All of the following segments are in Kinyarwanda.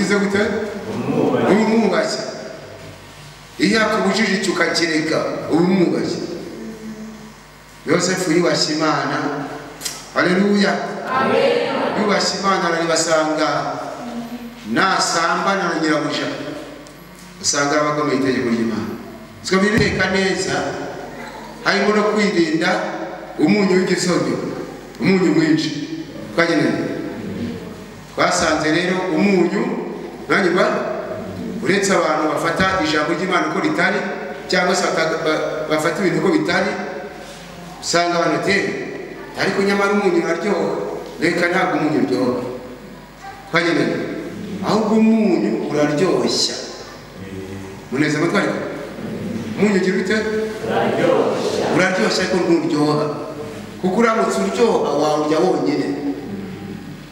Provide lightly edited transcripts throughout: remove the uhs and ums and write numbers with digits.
ugize gute umwubashye iyo akubujije icyo ukakireka umwubashye Yosefu yubashye Imana haleluya amen yubashye Imana aribasanga nasambana na nyirabuja usanga abagomeye itegeko ry'Imana siko bireka neza harimo no kwirinda umunyu w'igisobe umunyu mwinshi twageneye twasanze rero umunyu nanyuma uretse abantu bafata ijambo ry'Imana uko ritari cyangwa se bafata ibintu uko bitari usanga abantu tege ariko nyamara umunyu aryoha reka ntabwo umunyu uryoha twageneye ahubwo umunyu uraryoshya muneze mutwari umunyu ugira ute uraryoshya ariko nturyoha kuko uramutse uryoha wawurya wonyine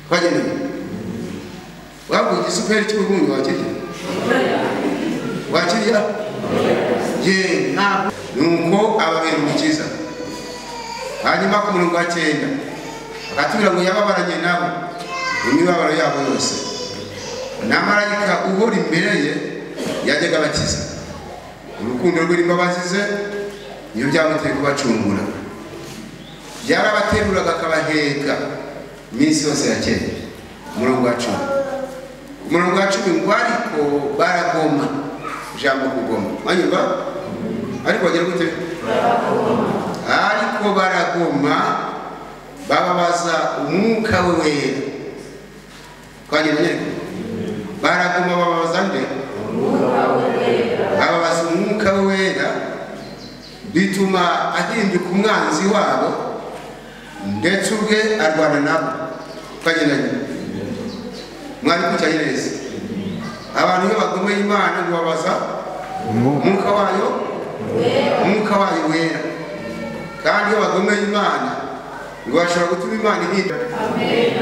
twageneye wabwo igisuperi cy'umunyu wakiriya ye ntabwo nuko ababera umukiza hanyuma ku murongo wa 9 akatubwira ngo yababaranye nabo imibabaro yabo yose na marayika uhora imbere ye yajyaga abakiza urukundo rwe n'imbabazi ze niyo byamuteye kubacungura byarabateruraga akabaheka iminsi yose ya kera umurongo wa 10 umurongo wa 10 ngo ariko baragoma ijambo kugoma manyumva ariko bagira gute ariko baragoma bababaza umwuka we wera twageneye baragoma bababaza nde bababaza umwuka we wera bituma ahinduka umwanzi wabo ndetse ubwe arwana nabo twageneye mwari kucyanye neza abantu iyo bagomeye Imana bababaza umwuka wayo wera kandi iyo bagomeye Imana bashobora gutuma Imana ihinda amen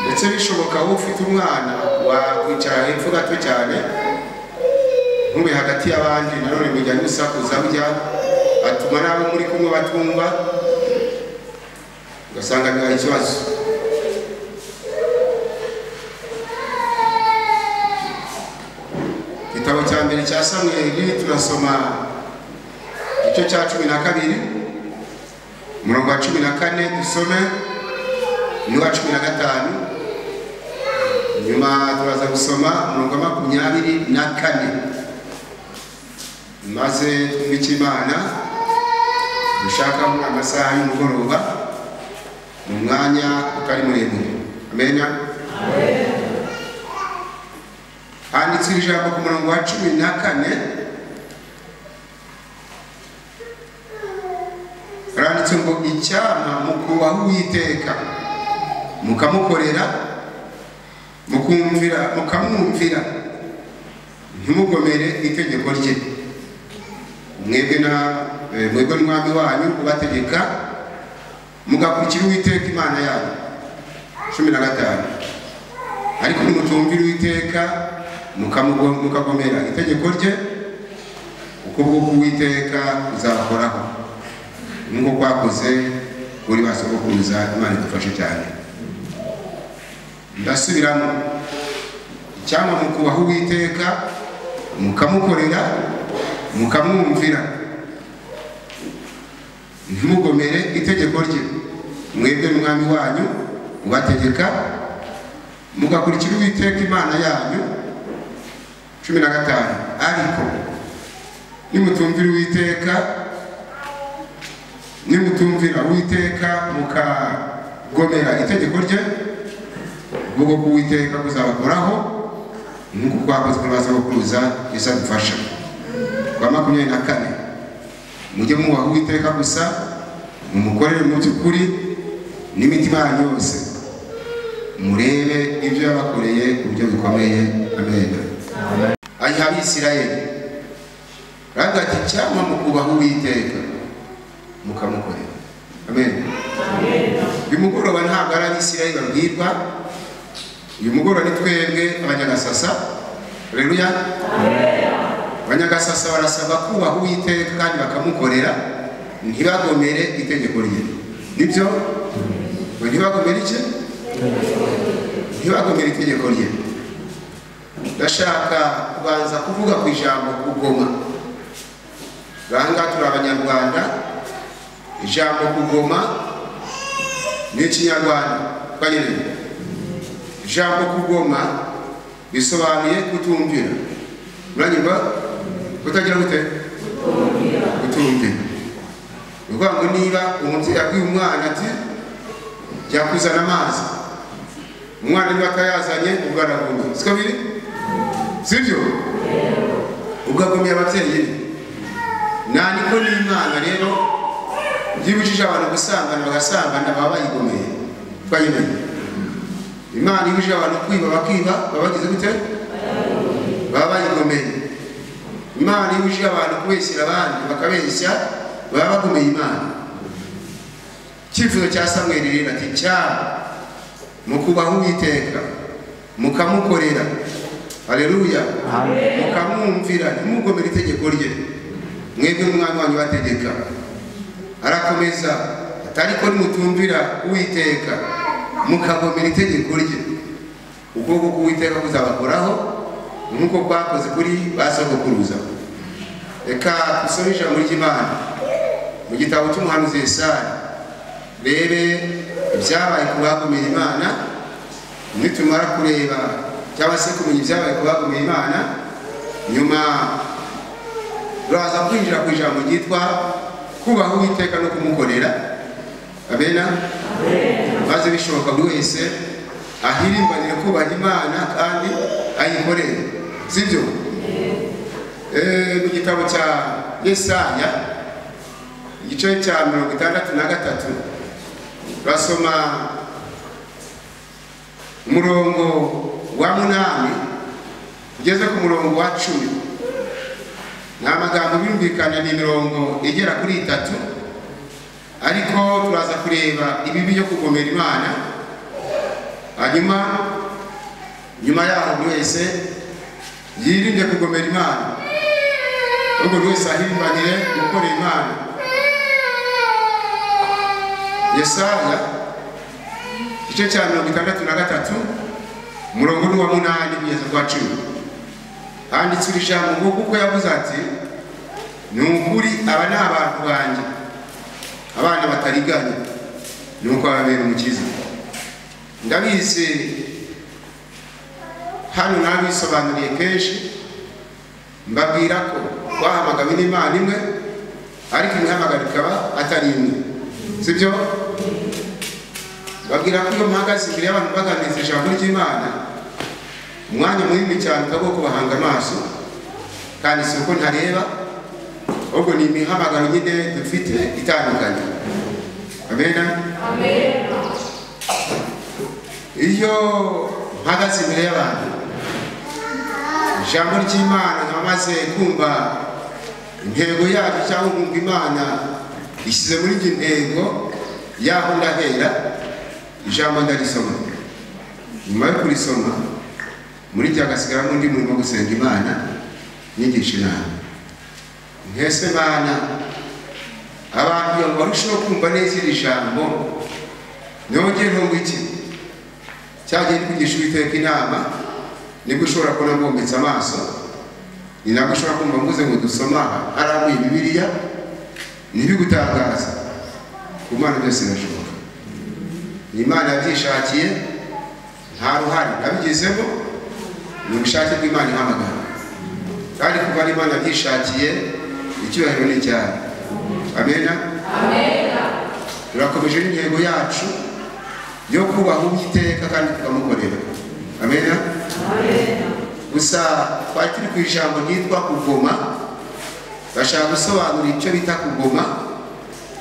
ndetse bishoboka aho ufite umwana wakwicara hepfo gato cyane ntube hagati y'abandi nanone mujya gusakuza ujya atuma nabo muri kumwe batumva ugasanga bibaye ikibazo igitabo cya mbere cya Samweli turasoma icyo cya 12 umurongo wa 14 dusome n'uwa 15 nyuma turaza gusoma umurongo wa 24 maze twumve Imana dushaka mu amasaha y'umugoroba mu mwanya utari muremure amen handitse ijambo ku murongo wa 14 randitse ngo icyama mukubaha Uwiteka mukamukorera mukamwumvira ntimugomere itegeko rye mwebwe n'umwami wanyu ubategeka mugakurikira Uwiteka Imana yanyu 15 ariko nimutumvira Uwiteka mukagomera itegeko rye ukuboko Uwiteka uzabakoraho nuko kwakoze kuri basogokuruza Imana idufashe cyane ndasubiramo icyama mukubaha Uwiteka mukamukorera mukamwumvira ntimugomere itegeko rye mwebwe n'umwami wanyu ubategeka mugakurikira Uwiteka Imana yanyu 15 ariko nimutumvira Uwiteka mukagomera itegeko rye ubwo Uwiteka kuzabakoraho nk'uko kwakozwe n'abasogokuruza Yesu adufasha kwa 24 mujye mwubaha Uwiteka gusa mumukorere mu by'ukuri n'imitima yanyu yose murebe ibyo yabakoreye uburyo bikomeye amen ayiha Abisirayeli ragati cyama mukubaha Uwiteka mukamukorera amen bimugoroba ntabwo ari Abisirayeli babwirwa uyu mugoroba ni twebwe abanyagasasa haleluya abanyagasasa barasaba kubaha Uwiteka kandi bakamukorera ntibagomere itegeko rye nibyo ntibagomere iki ntibagomere itegeko rye ndashaka kubanza kuvuga ku ijambo kugoma. Ganga turi Abanyarwanda, ijambo kugoma ni Ikinyarwanda. Kanyine ijambo kugoma bisobanuye kutumvira. Muranyumva? Kutagira gute? Kutumvira. Uvuga ngo niba umubyeyi abwiye umwana ati jya kuzana amazi, umwana niba atayazanye ubwo aragumye. Siko biri? Sibyo? Ubwo agumye ababyeyi. Niko n'Imana rero byibujije abantu gusangana bagasangana baba bayigomeye. Twanyine Imana ibujije abantu kwiba bakiba baba bagize gute? Baba bayigomeye. Imana ibujije abantu kubeshyira abandi bakabeshya baba bagomeye Imana. Icyifuzo cya Samweli rero ati mukubaha Uwiteka mukamukorera. Haleluya. Mukamwumvira ntimugomere itegeko rye mwebwe umwami wanyu bategeka. Arakomeza atariko nimutumvira Uwiteka mukagomera itegeko rye, ukuboko k'Uwiteka kuzabakoraho nk'uko kwakoze kuri ba sogokuruza. Reka dusome ijambo ry'Imana mu gitabo cy'umuhanuzi Yesaya, rebe ibyabaye ku bagomeye Imana. Nitumara kureba cyangwa se kumenya ibyabaye ku bagomeye Imana, nyuma turaza kwinjira ku ijambo ryitwa kubaha Uwiteka no kumukorera. Amena. Maze bishoboka buri wese ahirimbanire kubaha Imana kandi ayikorere. Sibyo? Mu gitabo cya Yesaya igice cya 63 basoma umurongo wa 8 ugeze ku murongo wa 10. Nta magambo bimvikana, ni imirongo igera kuri 3, ariko turaza kureba ibibi byo kugomera Imana. Hanyuma nyuma yaho buri wese yirinde kugomera Imana, ubwo buri wese ahirimbanire gukorera Imana. Yesaya igice cya 63 umurongo wa 8 kugeza kwa 10 handitse ijambo ngo kuko yavuze ati ni ukuri aba ni abantu banjye, abana batariganya, nuko ababera umukiza. Ndabizi hano nabisobanuriye kenshi, mbabwira ko twahamagawe n'Imana imwe, ariko imihamagaro ikaba atari imwe. Sibyo? Mbabwira ko iyo mpagaze imbere y'abantu baganiriza ijambo ry'Imana, umwanya munini cyane ukaboko bahanga amaso, kandi si uko ntareba, ahubwo ni imihamagaro nyine dufite itandukanye. Amena. Amen. Iyo mpagaze imbere y'abantu, ijambo ry'Imana nkamaze kumva intego yacu cyangwa kumva Imana ishyize muri iyi ntego yaho ndahera, ijambo ndarisoma. Nyuma yo kurisoma muri ryo hagasigaramo undi murimo gusenga Imana, nyigisha inama. Nkese Mana abantu barushaho kumva neza iri jambo, nyongere ngo iki cyagiye kugisha Uwiteka inama, nibwo ushobora kubona mbombetse amaso, ni nabwo ushobora kumva mvuze ngo dusoma arambuye Bibiliya, ntibigutangaza. Ku Mana byose birashoboka. Ni Imana yabyishakiye, nta ruhare nabigezemo, ni ubushake bw'Imana ihamagara. Kandi kuba ari Imana yabyishakiye, icyubahiro ni icyaha. Amena. Amena. Turakomeje n'intego yacu yo kubaha Uwiteka kandi tukamukorera. Amena. Amena. Gusa twari turi ku ijambo ryitwa kugoma, bashaka gusobanura icyo bita kugoma,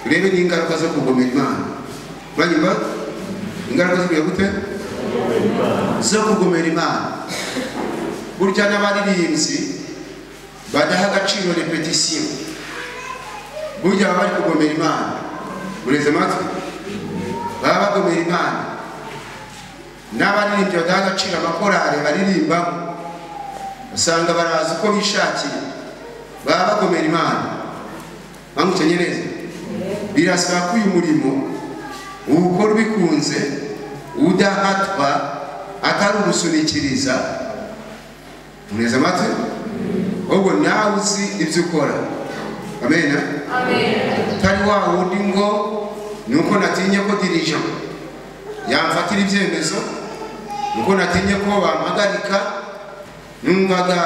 urebe n'ingaruka zo kugomera Imana. Uranyumva? Ingaruka zo gute? Zo kugomera Imana. Burya n'abaririmbyi badaha agaciro repetition, burya baba bari kugomera Imana. Mureze amatwi? Baba bagomera Imana. N'abaririmbyi badaha agaciro amakorari baririmbamo, usanga barazi uko bishakiye, baba bagomera Imana. Bamukenye neza. Birasaba ko uyu murimo uwukora ubikunze, udahatwa, atari ugusunikiriza, muneza amatwi ubwo nawe uzi ibyo ukora. Amen. Tari wa wundi ngo nuko natinye ko dirija yamfatira ibyemezo, nuko natinye ko bampagarika, numvaga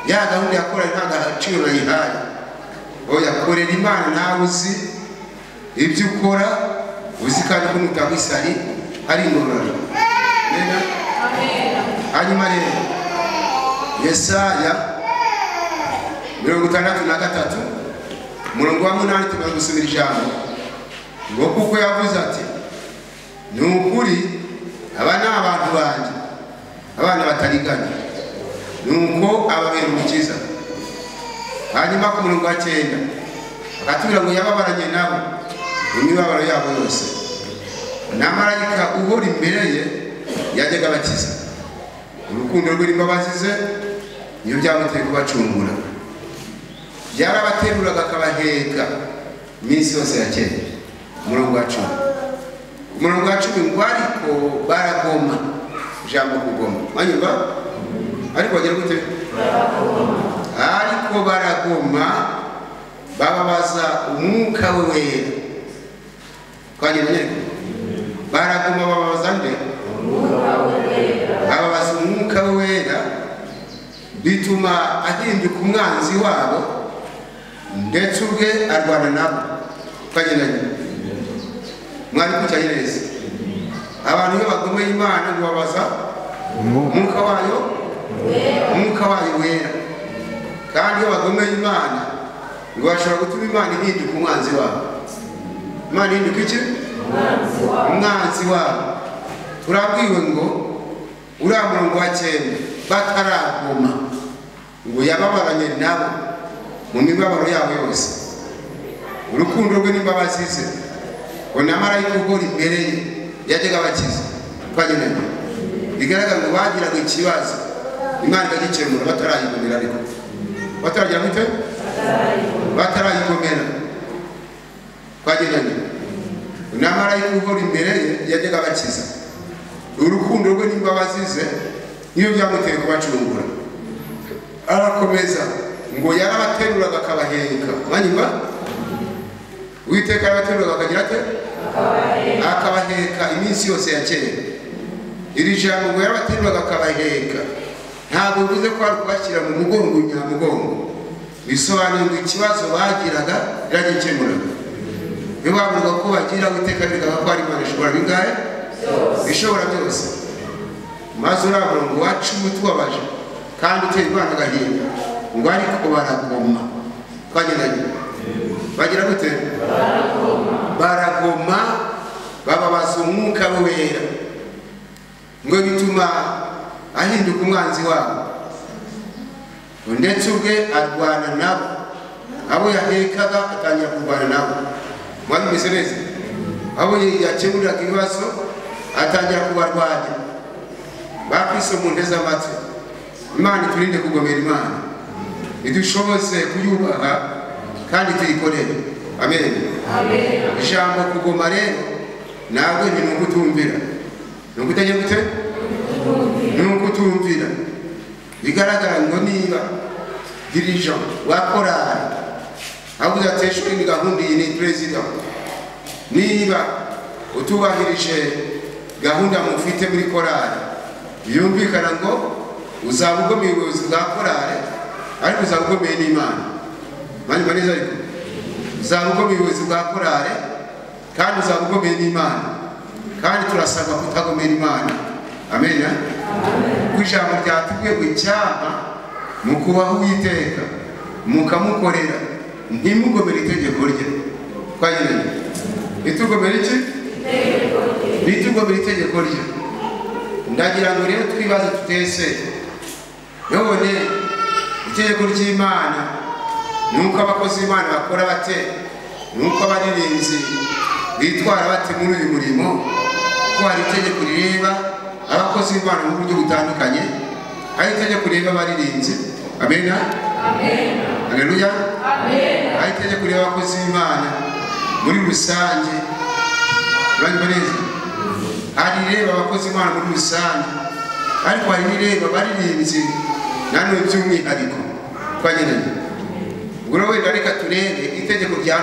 ya gahunda yakora nta gaciro nayihaye. Yakorera Imana nawe uzi ibyo ukora, uzi kandi ko mutabisari ari ingororano. Hanyuma rero Yesaya 63 umurongo wa 8 tumaze gusubira ijambo ngo kuko yavuze ati ni ukuri aba ni abantu banjye, abana batariganya, nuko ababera umukiza. Hanyuma ku murongo wa 9 akatubwira ngo yababaranye nabo imibabaro yabo yose, na marayika uhora imbere ye yajyaga abakiza. Urukundo rwe n'imbabazi ze niyo byamuteye kubacungura. Byarabateruraga akabaheka iminsi yose ya kera. Umurongo wa 10 ngo ariko baragoma. Ijambo kugoma manyumva, ariko bagira gute? Ariko baragoma bababaza umwuka we wera. Kwagiranye baragoma bababaza nde? Bababaza umwuka we wera, bituma ahinduka umwanzi wabo ndetse ubwe arwana nabo. Kwagiranye mwari kucyanye neza. Abantu iyo bagomeye Imana ngo babaza umwuka wayo wera, kandi iyo bagomeye Imana ngo bashobora gutuma Imana ihinduka umwanzi wabo. Imana ihinduka iki? Umwanzi wabo. Turabwiwe ngo uriya murongo wa 9 bataragoma ngo yababaranye nabo mu mibabaro yabo yose. Urukundo rwe n'imbabazi ze ngo na marayika uhora imbere ye yajyaga abakiza. Twagenda bigaragara ngo bagiraga ikibazo Imana ikagikemura batarayigomera, ariko bataragira gute? Batarayigomera. Twagenda na marayika uhora imbere ye yajyaga abakiza. Urukundo rwe n'imbabazi ze niyo byamuteye kubacungura. Arakomeza ngo yarabateruraga akabaheka. Manyumva Uwiteka yarabateruraga akagira ate? Akabaheka iminsi yose ya kera. Iri jambo ngo yarabateruraga akabaheka ntabwo bivuze ko ari kubashyira mu mugongo nyamugongo, bisobanuye ngo ikibazo bagiraga iragikemuraga. Iyo bavuga ko bagira Uwiteka bigaga ko ari Imana ishobora bingahe? Bishobora byose. Maze urabona ngo wacu umutubabaje kandi uteye Imana agahinda ngo ariko baragoma. Twagendanye bagira gute? Baragoma bababaza umwuka we wera ngo bituma ahinduka umwanzi wabo, ndetse ubwe arwana nabo. Abo yahekaga atangira kurwana nabo. Mwabimeze neza? Abo yakemuriraga ibibazo atangira kubarwanya. Bakristo mu nteze amatwi, Imana iturinde kugomera Imana, idushoboze kuyubaha kandi tuyikorere. Amen. Ijambo kugoma rero ntabwo ni ukutumvira, ni ukutagira gute? Ni ukutumvira. Bigaragara ngo niba dirigeant wa korali avuze ati ejo ni gahunda iyi ni perezida, niba utubahirije gahunda mufite muri korali, yumvikana ngo uzaba ugomeye ubuyobozi bwa korali, ariko uzaba ugomeye n'Imana. Manyuma neza, ariko uzaba ugomeye ubuyobozi bwa korali kandi uzaba ugomeye n'Imana, kandi turasabwa kutagomera Imana. Amen. Kwijambo ryatubwiye ngo icyama mu kubaho Uwiteka mukamukorera ntimugomere itegeko rye. Twagiranye nitugomere iki? Nitugomere itegeko rye. Ndagira ngo rero twibaze tutese, none itegeko ry'Imana nuko abakozi b'Imana bakora bate? Nuko abaririmbyi bitwara bate muri uyu murimo? Ko hari itegeko rireba abakozi b'Imana mu buryo butandukanye, hari itegeko rireba abaririmbyi. Amen. Haleluya. Hari itegeko rireba abakozi b'Imana muri rusange. Uranyumva neza? Hari ireba abakozi b'Imana muri rusange, ariko hari ireba abaririmbyi nanone by'umwihariko twagendanye. Ubwo wenda reka turebe itegeko rya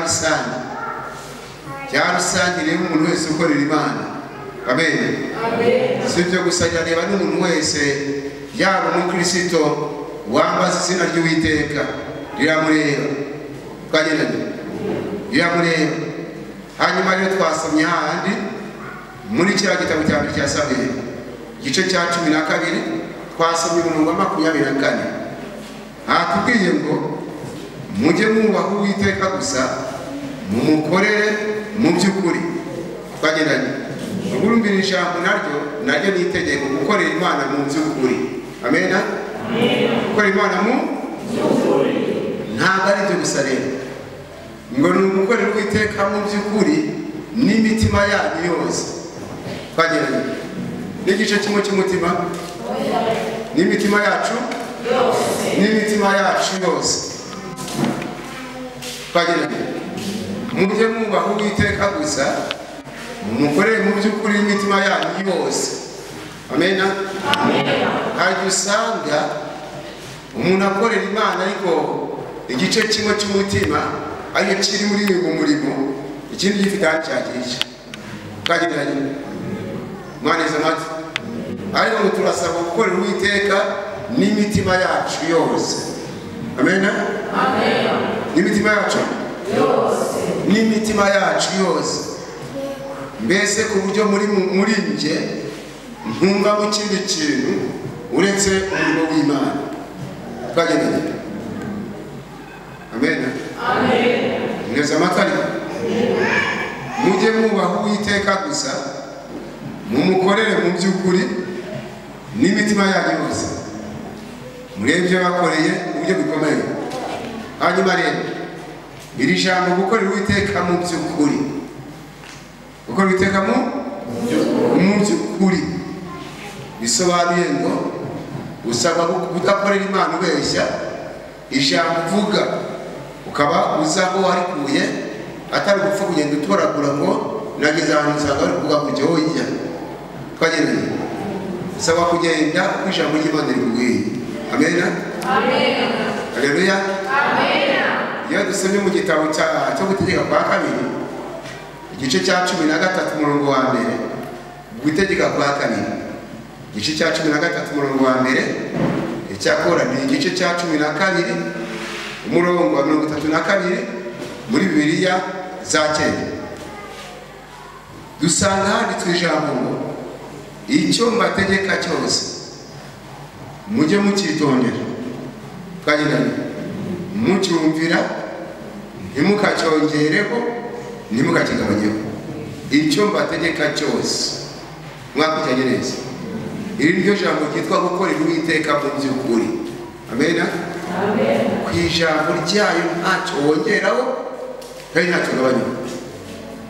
rusange rero umuntu wese ukorera Imana. Amen. Si ibyo gusa, reba n'umuntu wese yaba umukristo wambaza izina ry'Uwiteka riramureba. Twagendanye, riramureba. Hanyuma rero twasomye handi muri kiriya gitabo cya mbere cya Samweli igice cya 12 twasomye umurongo wa 24. Hatubwiye ngo mujye mwubaha Uwiteka gusa mumukorere mu by'ukuri. Twagendanye, uburumbira ijambo naryo ni itegeko, gukorera Imana mu by'ukuri. Amen. Gukorera Imana mu by'ukuri ntabwo ari byo gusa rero ngo ni ugukorera Uwiteka mu by'ukuri n'imitima yanyu yose. Twagendanye, n'igice kimwe cy'umutima n'imitima yacu yose. Twagendanye, mujye mwubaha Uwiteka gusa mumukorere mu by'ukuri n'imitima yanyu yose. Amen. Hari usanga umuntu akorera Imana ariko igice kimwe cy'umutima ariyo kiri muri uwo murimo, ikindi gifite cyagisha. Twagendanye, mwaneze mati ariko ngo turasaba gukorera Uwiteka n'imitima yacu yose. Amen. N'imitima yacu yose. Mbese ku buryo muri nje ntumva mu kindi kintu uretse umurimo w'Imana. Twagendanye. Amen. Neza amatari. Mujye mwubaha Uwiteka gusa mumukorere mu by'ukuri n'imitima yanyu yose. Murebye bakoreye uburyo bikomeye. Hanyuma rero iri jambo gukorera Uwiteka mu by'ukuri, gukorera Uwiteka mu by'ukuri bisobanuye ngo usaba kudakorera Imana ubeshya. Ijambo uvuga ukaba uza aho warikuye, atari gupfa kugenda utoragura ngo nageze ahantu usanga bari kuvuga ngo jyoya. Twagendanye, usaba kugenda uko ijambo ry'Imana rikubwiye. Amen. Haleluya. Iyo dusomye mu gitabo cyo gutegeka kwa kabiri igice cya 13 umurongo wa mbere, gutegeka kwa kabiri igice cya 13 umurongo wa mbere, icyakora ni igice cya 12 umurongo wa 32 muri Bibiliya za kera. Dusanga handitswe ijambo ngo icyo mbategeka cyose mujye mukitondera. Twagendanye, mucyumvira ntimukacyongereho ntimukakigabanyeho. Icyo mbategeka cyose mwakujyanye neza. Iri niryo jambo ryitwa gukorera Uwiteka mu by'ukuri. Amen. Ku ijambo ryayo ntacyo wongeraho kandi ntacyo ugabanyaho.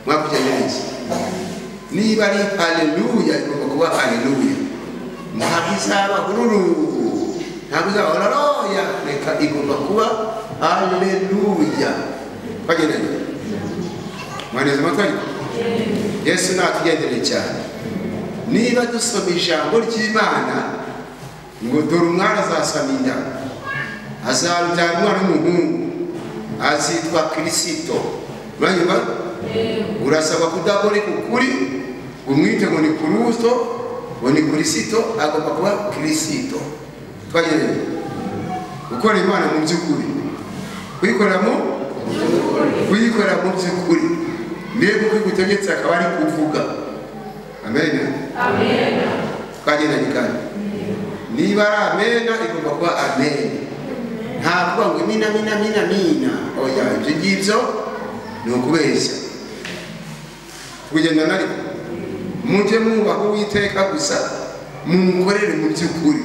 Mwakujyanye neza. Niba ari haleluya igomba kuba haleluya. Ntabwo izaba hururu, ntabwo izaba haleluya, reka igomba kuba haleluya. Twagendanye, mwaneze amatwi. Yesu natugendereye cyane. Niba dusoma ijambo ry'Imana ngo dore umwana azasama inda, azabyara umwana w'umuhungu, azitwa Kristo. Uranyumva? Urasaba kudakoreka ukuri, umwite ngo ni Kristo, ngo ni Kristo, agomba kuba Kristo. Twagendanye, gukorera Imana mu by'ukuri, kuyikorera mu by'ukuri. Mbega uko igutegetse akaba ari kuvuga. Amen. Twagendanye kandi niba ari amen igomba kuba amen. Ntabwo ngo mina. Oya, ibyo ngibyo ni ukubeshya. Kugenda nari mujye mwubaha Uwiteka gusa mumukorere mu by'ukuri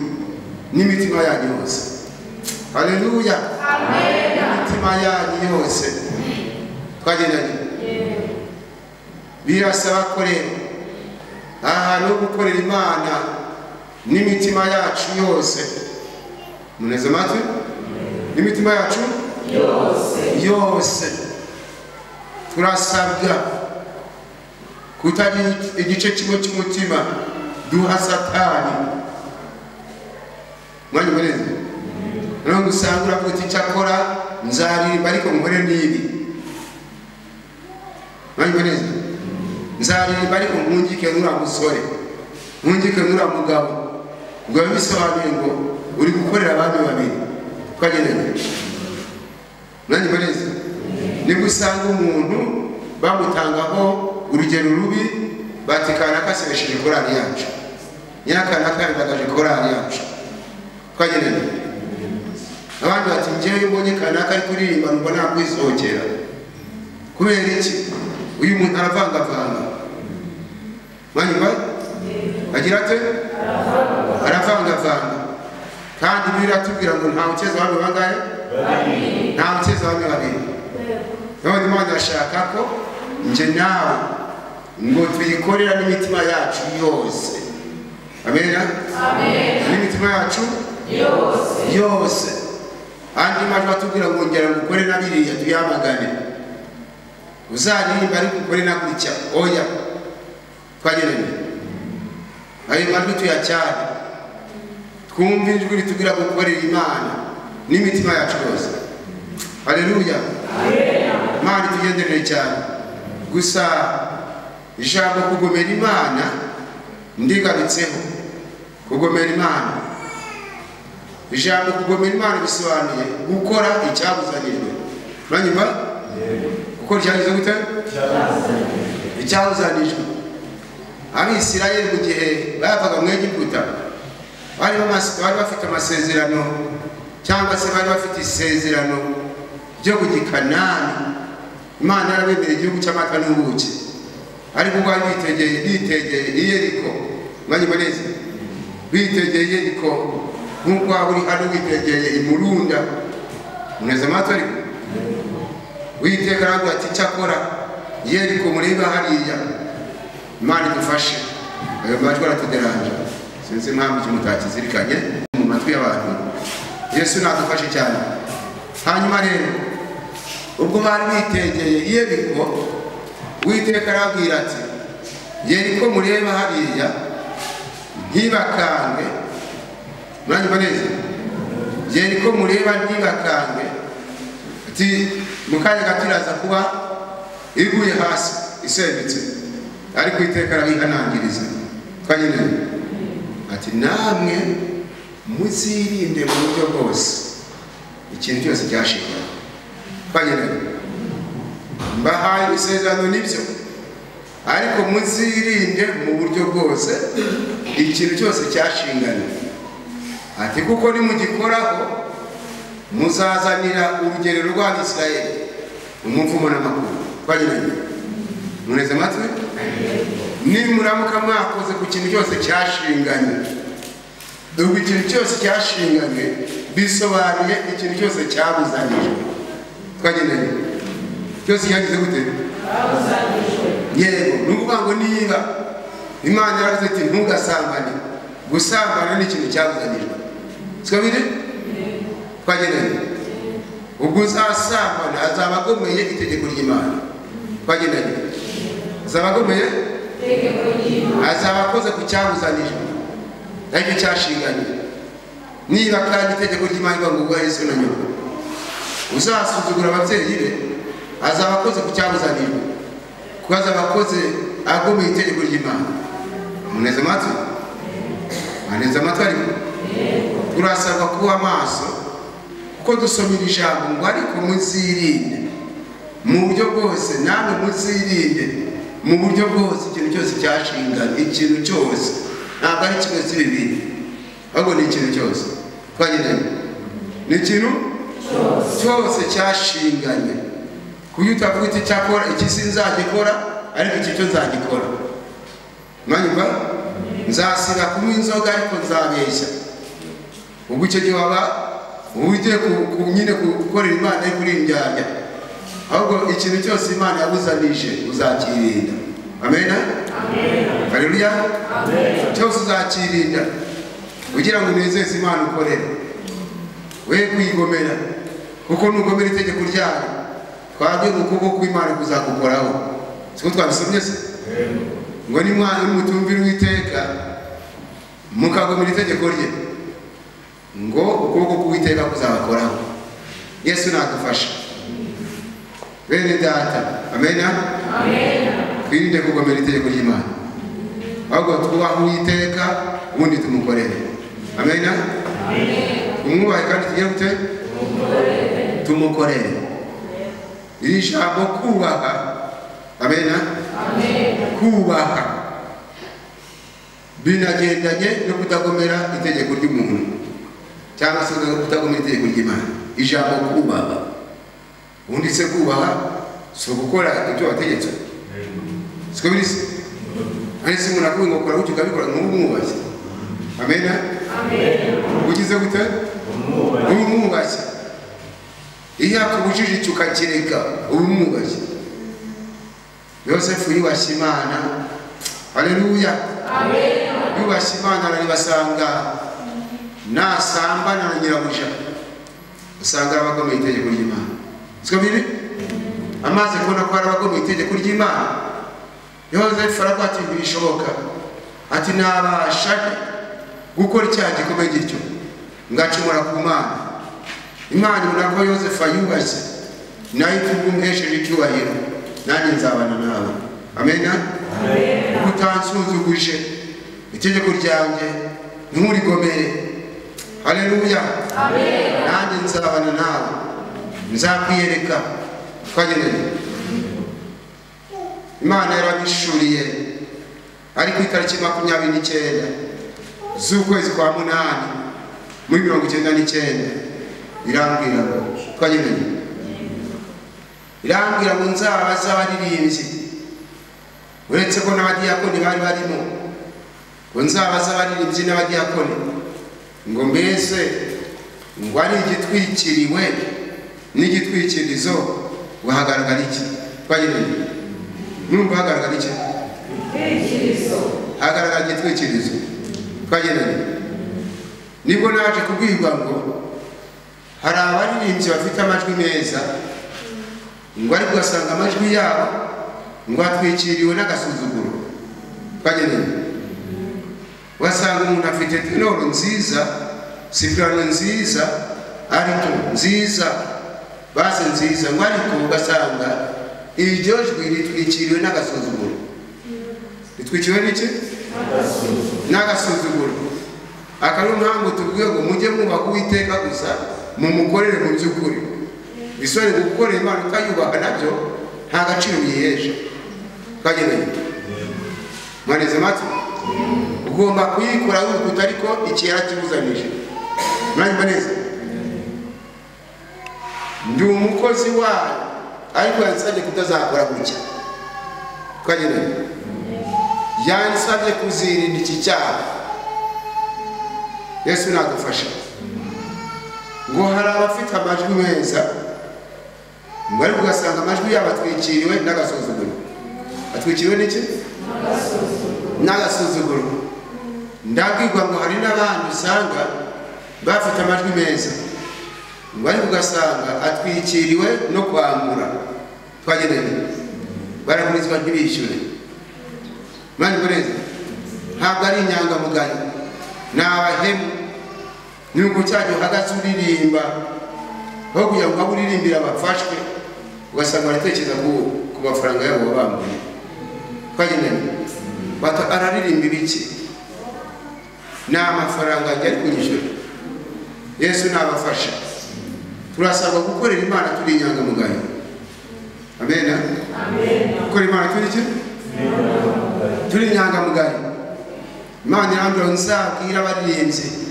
n'imitima yanyu yose. Haleluya. Imitima yanyu yose. Twagendanye, birasaba ko rero ahantu ho gukorera Imana n'imitima yacu yose. Muneze amatwi. N'imitima yacu yose turasabwa kutagira igice kimwe cy'umutima duha Satani. Mwanya muneze. none usanga uravuga uti cyakora nzaririmba ariko nkore n'ibi. Mwanyumva neza? Nzaririmba ariko nkungike nkura musore, nkungike nkura mugabo. Ngo bisobanuye ngo uri gukorera abandi babiri. Twageneye. Mwanyumva neza? Nibwo usanga umuntu bamutangaho urugero rubi batikana kasebesheje korali yacu. Nyakana kabagaje korali yacu. Twageneye. Abandi bati njyewe mbonye kanaka ari kuririmba ngo nakwisohokera. Kubera iki? Uyu muntu aravanga. Mwanyumva? Agira ate? Aravanga. Kandi biratubwira ngo nta ukeza bamwe bangahe? Nta ukeza bamwe babiri. None Imana ashaka ko nje nawe ngo tuyikorera n'imitima yacu yose. Amen. Amen. N'imitima yacu yose. Andi majwi atubwira ngo ngera gukore nabiriya tuyamagane. Uzaririmba ariko ukore nakurya. Oya. Twagerene. Ayo majwi tuyacyane. Twumva ijwi ritubwira gukorera Imana n'imitima yacu yose. Haleluya. Amen. Imana tugenderere cyane. Gusa ijambo kugomera Imana ndigarutseho. Kugomera Imana. Ijambo kugomera Imana bisobanuye gukora icyabuzanijwe. Mwanyumva? Gukora icyabuzanijwe gute? Icyabuzanijwe. Abisirayeli mu gihe bavaga mu Egiputa bari bafite amasezerano cyangwa se bari bafite isezerano ryo kujya i Kanani. Imana yarabemereye igihugu cy'amata n'ubuki, ariko bari bitegeye i Yeriko. Mwanyumva neza? Bitegeye i Yeriko nk'uko waba uri hano witegeye i Murunda. Muneze amato ariko Uwiteka aravuga ati cyakora Yeriko mureba hariya. Imana idufashe. Ayo majwi aratuderanje. Sinzi impamvu kimutakizirikanye mu matwi y'abantu. Yesu nadufashe cyane. Hanyuma rero ubwo bari bitegeye i Yeriko, Uwiteka arabwira ati Yeriko mureba hariya ntibakange. Mwanyumva neza? Yeriko mureba ntibakange. Ati mukanya gatiraza kuba iguye hasi isebetse, ariko Uwiteka arabihanangiriza. Twageneye. Ati namwe muzirinde mu buryo bwose ikintu cyose cyashingana. Twageneye. Mbahaye isezerano nibyo, ariko muzirinde mu buryo bwose ikintu cyose cyashingana. Ati kuko nimugikoraho muzazanira urugerero rw'Abisirayeli umuvumo n'amakuru. Twageneye. Muneze amatwi? Nimuramuka mwakoze ku kintu cyose cyashinganye. Ubwo ikintu cyose cyashinganye bisobanuye ikintu cyose cyabuzanijwe. Twageneye. Cyose cyagize gute? Cyabuzanijwe. Yego, nukuvuga ngo niba Imana yaravuze ati ntugasambane, gusambana ni ikintu cyabuzanijwe. Siko biri? Twageneye. Ubwo uzasambana azaba agomeye itegeko ry'Imana. Twageneye. Azaba agomeye itegeko ry'Imana. Azaba akoze ku cyabuzanijwe. Ariko cyashinganye. Niba kandi itegeko ry'Imana ngo ubwo Yesu na nyoko uzasuzugura ababyeyi be, azaba akoze ku cyabuzanijwe. Kuko azaba akoze agomeye itegeko ry'Imana. Muneze amatwi? Muneze amatwi ariko? Turasabwa kuba maso kuko dusomera ijambo ngo ariko muzirinde mu buryo bwose. Namwe muzirinde mu buryo bwose ikintu cyose cyashinganye. Ikintu cyose ntabwo ari kimwe si bibiri, ahubwo ni ikintu cyose. Twageneye. Ni ikintu cyose cyashinganye. Kuko utavuga iti cyakora iki sinzagikora ariko iki cyo nzagikora. Mwanyumva? Nzasiga kunywa inzoga ariko nzabeshya. Ubwo icyo gihe waba ugiye nyine gukorera Imana yo kurindyarya. Ahubwo ikintu cyose Imana yabuzanije uzakirinda. Amen. Amen. Haleluya. Amen. Cyose uzakirinda kugira ngo unezeze Imana ukorera. We kwigomera, kuko nugomera itegeko ryayo twagiye ukuboko kw'Imana kuzakukoraho. Siko twabisomye se? Ngo ni mwana mutumvira Uwiteka mukagomera itegeko rye. ngo ukuboko k'Uwiteka kuzabakoraho. Yesu nadufasha. Bene data, amena. Twirinde kugomera itegeko ry'Imana, ahubwo twubahe Uwiteka ubundi tumukorere. Amena. Umwubahe kandi tugire gute? Tumukorere. Iri jambo kubaha, amena, kubaha binagendanye no kutagomera itegeko ry'umuntu cyangwa se kutagomera itegeko ry'Imana. Ijambo kubaha, ubundi se kubaha so gukora ibyo wategetswe, siko birisi ariko umuntu akuye ngo kora gutyo ukabikora nk'umwubazi. Amena. Ugize gute? Umwubazi. Iyo akubujije icyo ukakireka umwubazi. Yosefu yubashye Imana. Haleluya. Yubashye Imana aribasanga nasambana na nyirabuja, usanga abagomeye itegeko ry'Imana. Siko biri? Amaze kubona ko abagomeye itegeko ry'Imana, Yosefu aravuga ati bishoboka, ati nabasha gukora icyaha gikomeye gityo ngacumura ku Mana. Imana ibona ko Yosefu ayubashye, nayo itumuhesheje icyubahiro, nanjye nzabana nawe. Amena. Utansuzuguje itegeko ryanjye nturigomere. Haleluya. Nanjye nzabana nawe, nzakwiyereka. Twageneye Imana yarabishuriye ari ku itariki 29 z'ukwezi kwa 8 muri 1999 irambwira ngo twageneye, irambwira ngo nzabaza abaririmbyi, uretse ko n'abadiyakoni bari barimo, ngo nzabaza abaririmbyi n'abadiyakoni ngo mbese ngo ari igitwikiriwe n'igitwikirizo wahagaragara iki? Twageneye numva hagaragara iki? Hagaragara igitwikirizo. Twageneye nibwo naje kubwirwa ngo hari abaririmbyi bafite amajwi meza, ngo ariko ugasanga amajwi yabo ngo atwikiriwe n'agasuzuguro. Twageneye wasanga umuntu afite tenoro nziza, soprano nziza, alto nziza, basse nziza, ngo ariko ugasanga iryo jwi ritwikiriwe n'agasuzuguro. Ritwikiriwe n'iki? N'agasuzuguro. Akariyo mpamvu tubwiye ngo mujye mwubaha Uwiteka gusa mumukorere mu by'ukuri. Bisore gukorera Imana ukayubaha nabyo nta gaciro biyihesha. Twageneye mwaneze mati, ugomba kuyikora wikuta ariko ikiyara kibuzanije. Mwanya neza. Ndi umukozi wayo ariko yansabye kutazakora gutya. Twageneye yansabye kuzirinda iki cyaha. Yesu nadufasha. Ngo hari abafite amajwi meza, ngo ariko ugasanga amajwi yabo atwikiriwe n'agasuzuguro. Atwikiriwe n'iki? N'agasuzuguro. Ndabwirwa ngo hari n'abandi usanga bafite amajwi meza, ngo ariko ugasanga atwikiriwe no kwambura. Twageneye baragurizwa ntibishyure. Mani bureze ntabwo ari inyangamugayo, ni abahemu. Nuko cyajya uhagaze uririmba, aho kugira ngo uririmbira abafashwe ugasanga baratekereza ku mafaranga yabo bambuye. Twageneye bata araririmba ibiki? Ni amafaranga ari kunyishyura. Yesu nabafasha. Turasabwa gukorera Imana turi inyangamugayo. Amena. Gukorera Imana turi iki? Turi inyangamugayo. Imana irambwira nzabwira abaririmbyi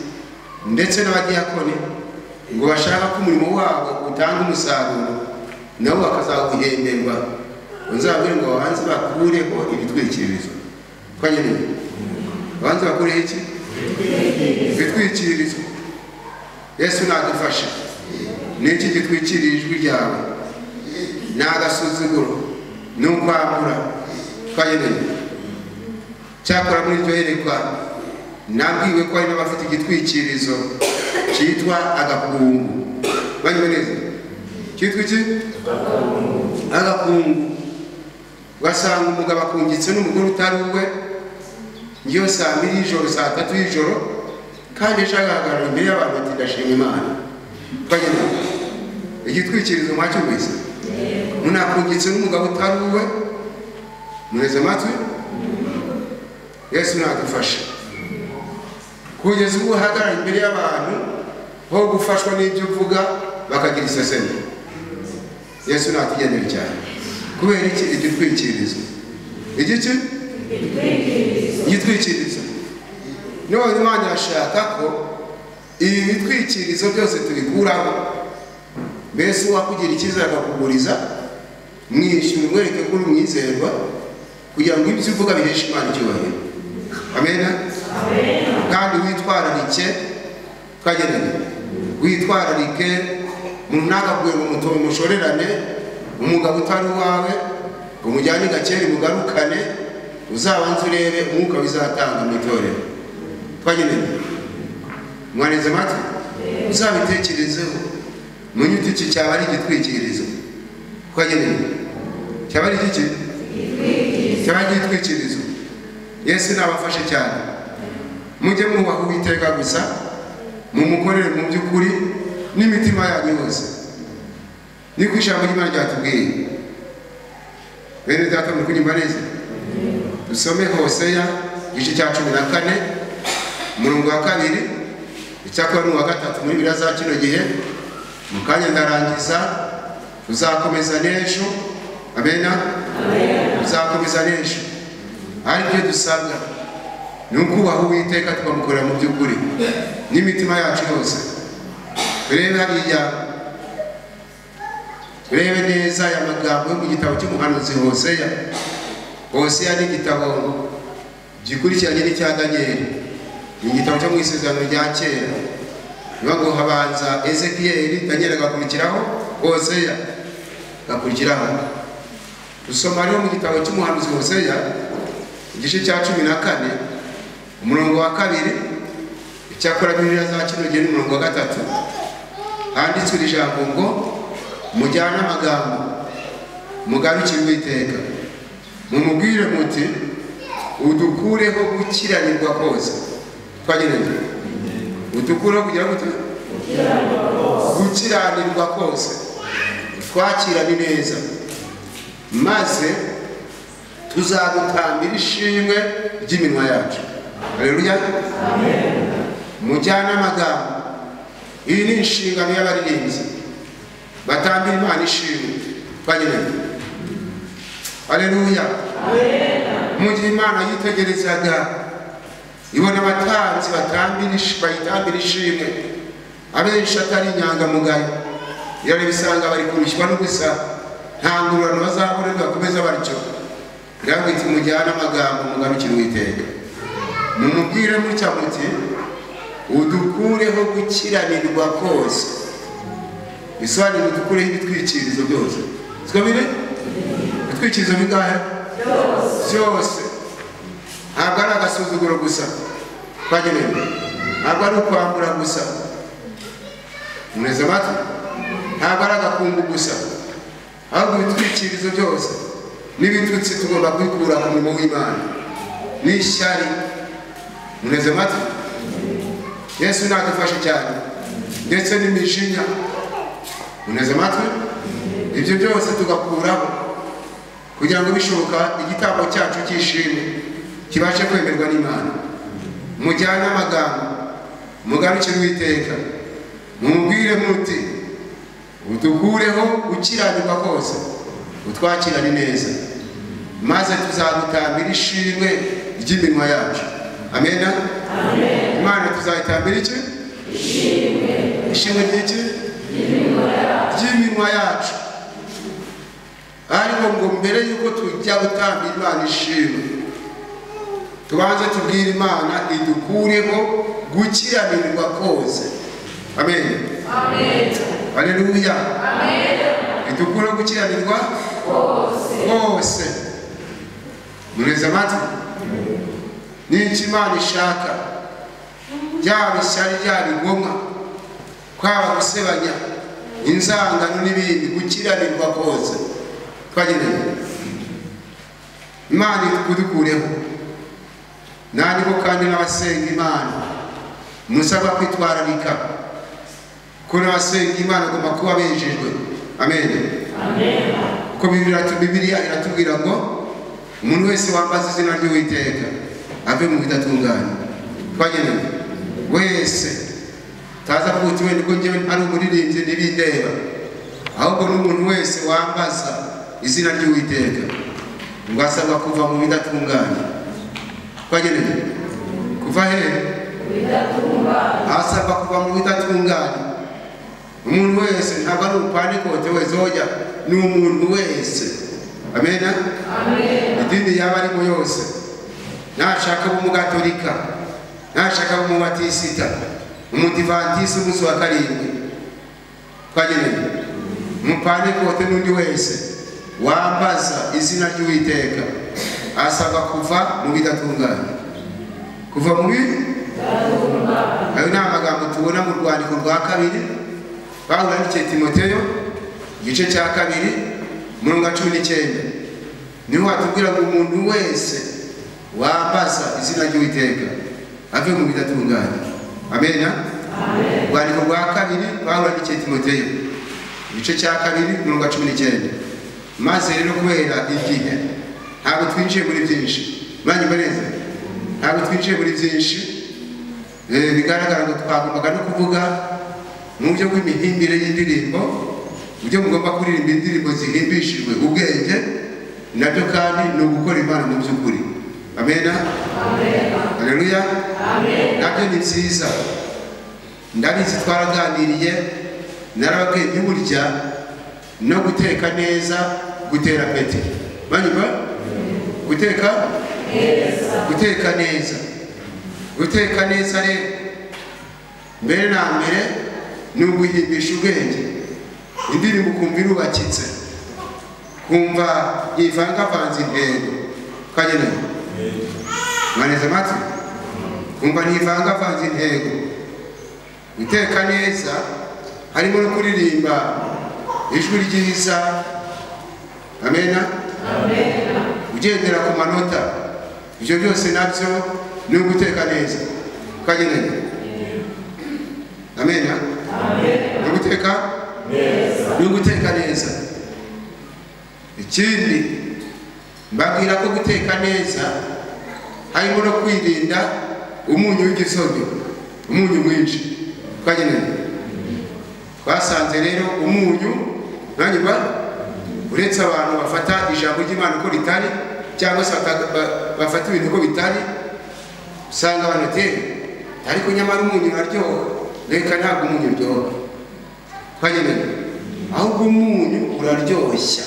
ndetse n'abadiyakoni ngo bashaka ko umurimo wabo utanga umusaruro nabo bakazawuhemberwa. Nzabwira ngo abanze bakureho ibitwikirizo. Twageneye abanze bakureho iki? Ibitwikirizo. Yesu nadufasha. N'iki gitwikirije ijwi ryawe? Ni agasuzuguro, ni ukwambura. Twageneye cyakora muri iryo yerekwa nabwiwe ko hari n'abafite igitwikirizo cyitwa agakungu. Banywe neza. Cyitwa iki? Agakungu. Ugasanga umugabo akungitse n'umugore utari uwe, ngiyo saa 2 y'ijoro, saa 3 y'ijoro, kandi ashagahagarara imbere y'abantu ati bagashima Imana. Twagenda igitwikirizo mwacyumvise munakungitse n'umugabo utari uwe muneze amatwi. Yesu nadufasha kugeza ubu hagarara imbere y'abantu ho gufashwa n'ibyo uvuga bakagira iseseme. Yesu natugendera cyane kubera iki igitwikirizo igitwikirizo none Imana yashaka ko ibi bitwikirizo byose tubikuraho. Mbese wakugira icyizere akakuguriza mwishyura umwereke ko uri mwizerwa kugira ngo ibyo uvuga biheshe Imana icyubahiro. Amena. Kandi witwararike twagendanye witwararike umuntu ntakabwire ngo mutobe mushorerane umugabo utari wawe umujyane gakeri mugarukane uzabanze urebe umwuka bizatanga mu itorero. Twagendanye mwaneze amatwi uzabitekerezeho munyuti iki cyaba ari igitwikirizo. Twagendanye cyaba ari iki cyaba ari igitwikirizo. Yesu nabafashe cyane mujye mwubaha Uwiteka gusa mumukorere mu by'ukuri n'imitima yanyu yose niko ijambo ry'Imana ryatubwiye. Bene data mukunyumva neza dusome Hoseya igice cya 14 umurongo wa 2 icyakora n'uwa 3 muri Bibiliya za kino gihe mu kanya ndarangiza tuzakomeza n'ejo. Amena. Tuzakomeza n'ejo ariko dusabwa ni ukubaha Uwiteka tukamukorera mu by'ukuri n'imitima yacu yose. Turebe neza aya magambo yo mu gitabo cy'umuhanuzi Hoseya. Hoseya ni igitabo gikurikiranye n'icya Daniyeli. Ni igitabo cyo mu isezerano rya kera. Niba ngo habanza Ezekiyeli, Daniyeli agakurikiraho, Hoseya agakurikiraho. Dusoma rero mu gitabo cy'umuhanuzi Hoseya igice cya 14 umurongo wa 2 icyakora Bibiliya za kino gihe n'umurongo wa 3 handitswe ijambo ngo mujyana amagambo mugarukire Uwiteka mumubwire muti udukureho gukiranirwa kose. Twagereye udukureho kugira gute gukiranirwa kose twakirane neza maze tuzagutambira ishimwe ry'iminwa yacu. Haleluya. Amen. Mujyana amagambo iyi ni inshingano y'abaririmbyi batambira Imana ishimwe. Twagereye. Haleluya. Amen. Mu gihe Imana yitegerezaga ibona abatanzi bayitambira ishimwe abenshi atari inyangamugayo yareba isanga bari kurushywa no gusa nta ngururano bazabona bakomeza batyo. Irabwita mujyana amagambo mugarukire Uwiteka mumubwire mutya muti udukureho gukiranirwa kose. Bisobanura udukureho ibitwikirizo byose. Siko bire ibitwikirizo bigahe byose. Ntabwo ari agasuzuguro gusa twageneye, ntabwo ari ukwambura gusa muneze amatwi, ntabwo ari agakungu gusa, ahubwo ibitwikirizo byose n'ibitutsi tugomba kwikura ku murimo w'Imana n'ishyari. Muneze amatwi. Yesu nadufashe cyane ndetse n'imijinya. Muneze amatwi. Ibyo byose tugakuraho kugira ngo bishoboka igitambo cyacu cy'ishimwe kibashe kwemerwa n'Imana. Mujyana amagambo mugarukire Uwiteka mumubwire muti udukureho gukiranirwa kose utwakirane neza maze tuzagutambira ishimwe ry'iminwa yacu. Amena. Amen. Imana tuzayitambira iki? Ishimwe ry'iki? Ry'iminwa yacu. Ariko ngo mbere yuko tujya gutambira Imana ishimwe tubanze tubwire Imana idukureho gukiranirwa kose. Amen. Amen. Haleluya. Amen. Idukureho gukiranirwa kose. Muneze amatwi. N'iki Imana ishaka byaba ishyari ryaba ingomwa kwaba gusebanya inzangano n'ibindi gukiranirwa kose. Twageneye Imana ikudukureho. Nanibo kandi n'abasenga Imana musaba kwitwararika kuna basenga Imana agomba kuba bejejwe. Amen. Amen. Uko Bibiliya iratubwira ngo umuntu wese wambaza izina ry'Uwiteka ave mu bidatunganye. Twagene wese taza kutuwe niko ngewe ari umuririmbyi n'ibindeba, ahubwo n'umuntu wese wambaza izina ry'Uwiteka ngasaba kuva mu bidatunganye. Twagene kuva he bidatunganye, asaba kuva mu bidatunganye. Umuntu wese ntabwo ari upande kote wese hoja, ni umuntu wese. Amen. Amen. Idini yaba arimo yose, nashaka umugatolika, nashaka umubatisita, umudivantisi umunsi wa karindwi, twagene umupande kote n'undi wese wambaza izina ry'Uwiteka asaba kuva mu bidatunganye. Kuva mu bidatunganye, ayo ni amagambo tubona mu rwandiko rwa kabiri Pawulo yandikiye Timoteyo igice cya 2:19. Niho atubwira ngo umuntu wese wambaza izina ry'Uwiteka ave mu bidatunganye. Amen. Amen. Rwandiko rwa kabiri Pawulo yandikiye Timoteyo igice cya 2:19. Maze rero kubera igihe ntabwo twinjiye muri byinshi, banyumva neza, ntabwo twinjiye muri byinshi bigaragara ngo twagombaga no kuvuga mu buryo bw'imihimbire y'indirimbo, uburyo mugomba kuririmba indirimbo zihimbishijwe ubwenge, nabyo kandi ni ugukora Imana mu by'ukuri. Amen. Amen. Haleluya. Amen. Nabyo ni byiza, ndabizi twaraganiriye, narababwiye by'uburya no guteka neza gutera peti. Banyumva? Guteka neza, guteka neza, guteka neza rero mbere na mbere ni uguhimbisha ubwenge. Indirimbo kumva irubakitse, kumva ivangavanze intego. Kagene mwaneze amatwi, kumva ntivangavanze intego. Guteka neza harimo no kuririmba ijwi ryiza. Amen. Amen. Ugendera ku manota, ibyo byose nabyo ni uguteka neza. Kagene Amen. Amen. Guteka neza, ni uguteka neza. Ikindi mbabwira ko guteka neza harimo no kwirinda umunyu w'igisobyo, umunyu mwinshi. Kagene twasanze rero umunyu nanyuma uretse abantu bafata ijambo ry'Imana ko ritari, cyangwa se bafata ibintu ko bitari, usanga abantu ariko nyamara umunyu uraryoha. Reka ntabwo umunyu uryoha. Twagene ahubwo umunyu uraryoshya.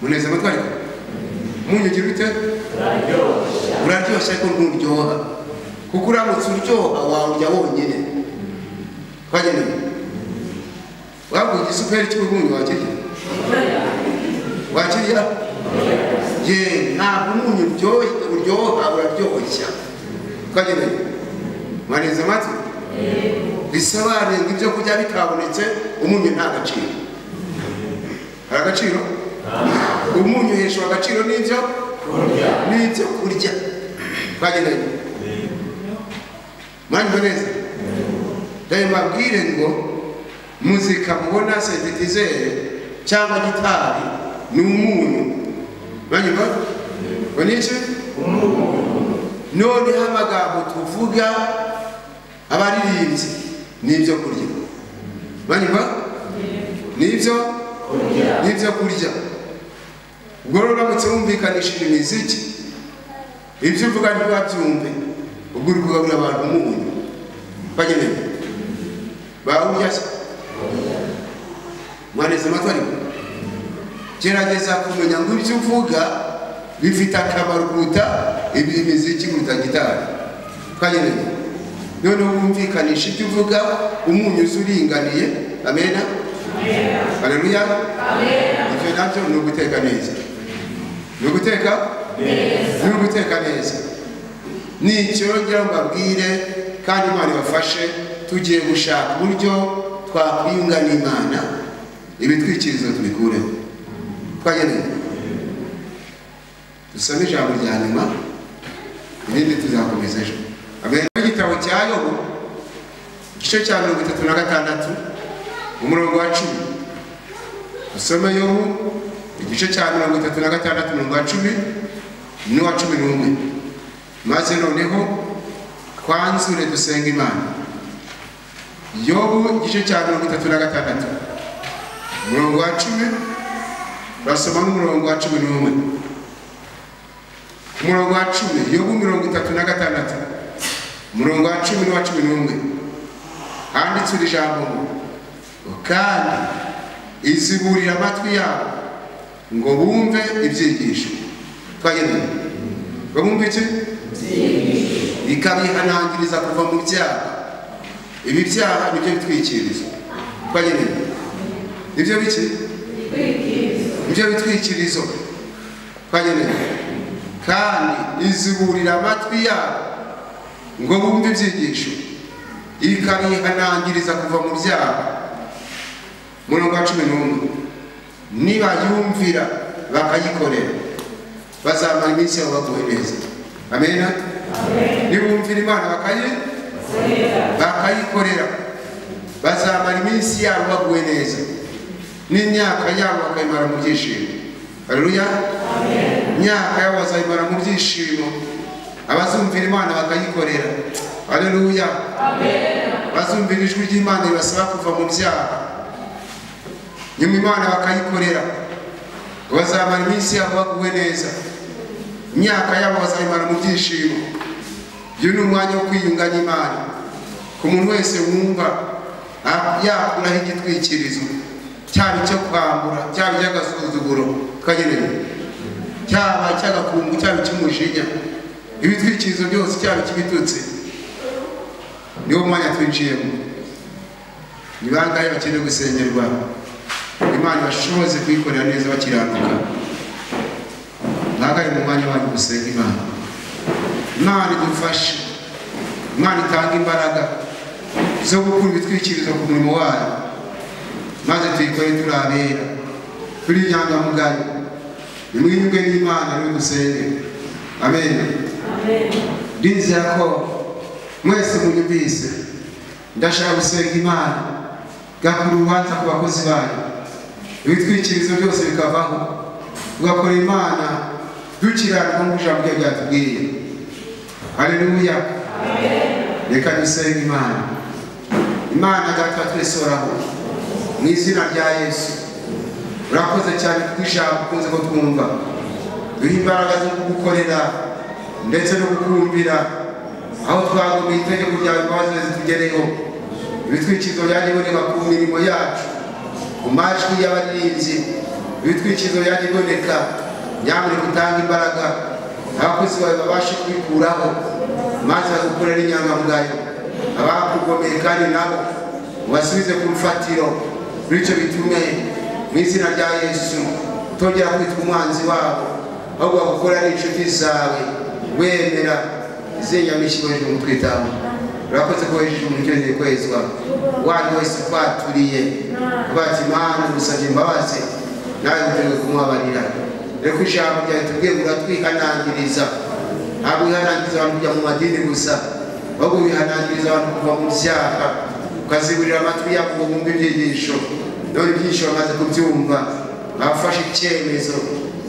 Muneze amatwi ariko umunyu ugira ute? Uraryoshya ariko nturyoha, kuko uramutse uryoha wawurya wonyine. Twagene wabwo igisuperi cy'umunyu wakirya, wakirya ye ntabwo umunyu uryoha, uraryoshya. Twagene mwaneze amatwi, bisobanuye ngo ibyo kurya bitabonetse umunyu nta gaciro. Hari agaciro? Umunyu heshwa agaciro n'ibyo kurya. Twagene mwanyumva neza. Ndaye mbabwire ngo muzika mubona synthetizer cyangwa gitari ni umunyu. Mwanyumva? Boniki? None amagambo tuvuga abaririmbyi n'ibyo kurya. Mwanyumva? N'ibyo kurya. Ubwo uramutse wumvikanishije imiziki, ibyo uvuga ntibabyumve, ubwo uri kugaburira abantu umunyu. Bagene bawurya se? Mwaneze amatwi ariko gerageza kumenya ngo ibyo uvuga bifite akamaro kuruta imiziki, kuruta gitari. Bagene none wumvikanisha ibyo uvuga umunyu uringaniye. Amen. Haleluya. Amen. Ibyo nabyo ni uguteka neza, ni uguteka neza, ni uguteka neza. Nicyo ngira mbabwire, kandi Imana ibafashe tugiye gushaka uburyo twakwiyunga n'Imana, ibitwikirizo tubikureho. Twagene dusome ijambo rya nyuma, ibindi tuzakomeza ejo. Amen. Igitabo cya Yobu igice cya 36 umurongo wa 10. Usome Yobu igice cya 36 umurongo wa 10 n'uwa 11. Maze noneho twanzure dusenga Imana. Yobu igice cya 36 umurongo wa 10 basoma n'umurongo wa 11. Umurongo wa 10 Yobu 36 umurongo wa 10 n'uwa 11 handitse iri jambo kandi iziburira amatwi yabo ngo bumve ibyigisho. Twagende ngo bumve iki? Ikabihanangiriza kuva mu byaha. Ibi byaha nibyo bitwikirizo. Twagende nibyo biki? Nibyo bitwikirizo. Twagende kandi iziburira amatwi yabo ngo bumve ibyigisho ikabihanangiriza kuva mu byaha. Murongo wa 11 niba yumvira bakayikorera bazamara iminsi yabo baguwe neza. Amen. Nibumvira Imana bakayikorera bazamara iminsi yabo baguwe neza n'imyaka yabo bakayimara mu byishimo. Haleluya. Imyaka yabo bazayimara mu byishimo abazumvira Imana bakayikorera. Haleluya. Bazumvira ijwi ry'Imana ribasaba kuva mu byaha nyuma Imana bakayikorera bazamara iminsi yabo baguwe neza imyaka yabo bazayimara mu byishimo. Uyu ni umwanya wo kwiyunga n'Imana ku muntu wese wumva yakuraho igitwikirizo cyaba icyo kwambura cyaba icy'agasuzuguro twageneye cyaba icy'agakungu cyaba icy'umujinya ibitwikirizo byose cyaba icy'ibitutsi. Niwo mwanya twinjiyemo. Ni bangahe bakeneye gusengerwa Imana bashoboze kuyikorera neza bakiranuka? Nagaye mu mwanya wanyu gusenga Imana. Imana idufashe. Imana itanga imbaraga zo gukura ibitwikirizo ku murimo wayo maze tuyikore turabera turi inyangamugayo. Nimwiyunge n'Imana rero dusenge. Amen. Ndizera ko mwese munyumvise. Ndashaka gusenga Imana gakura urubanza ku bakozi bayo ibitwikirizo byose bikavaho tugakora Imana dukiranuka mu ijambo rye ryatubwiye. Haleluya. Reka dusenge Imana. Imana data twese oraho mu izina rya Yesu. Urakoze cyane kwijambo ukunze ko twumva. Duhe imbaraga zo kugukorera ndetse no kukumvira aho twagomeye itegeko ryawe imbabazi zitugereho. Ibitwikirizo byagiboneka ku mirimo yacu ku majwi y'abarinzi. Ibitwikirizo byagiboneka nyamara gutanga imbaraga abakozi bawe babashe kubikuraho maze bagukorera inyangamugayo. Abakugomeye kandi nabo ubasubize ku rufatiro bityo bitume mu izina rya Yesu utongera kwitwa umwanzi wabo ahubwo bagukora n'inshuti zawe wemera izenyamishyi hejuru mu twitamo. Urakoze ko hejuru mu cyongereza kwezwa wandi wese twaturiye bati Imana gusabye imbabazi nawe utegeka kumubabarira. Reka ijambo ryawe tubwiye ngo uratwihanangiriza. Ntabwo wihanangiriza abantu kujya mu madini gusa ahubwo wihanangiriza abantu kuva mu byaha ukaziburira amatwi yabo ngo bumve ibyigisho. None ibyigisho bamaze kubyumva bafashe icyemezo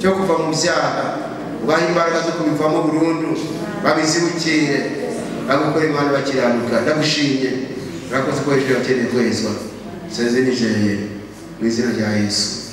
cyo kuva mu byaha ubaha imbaraga zo kubivamo burundu babizibukire bagukora Imana bakiranuka. Ndagushimye. Urakoze ko hejuru bakeneye kwezwa. Senze nizeye mu izina rya Yesu.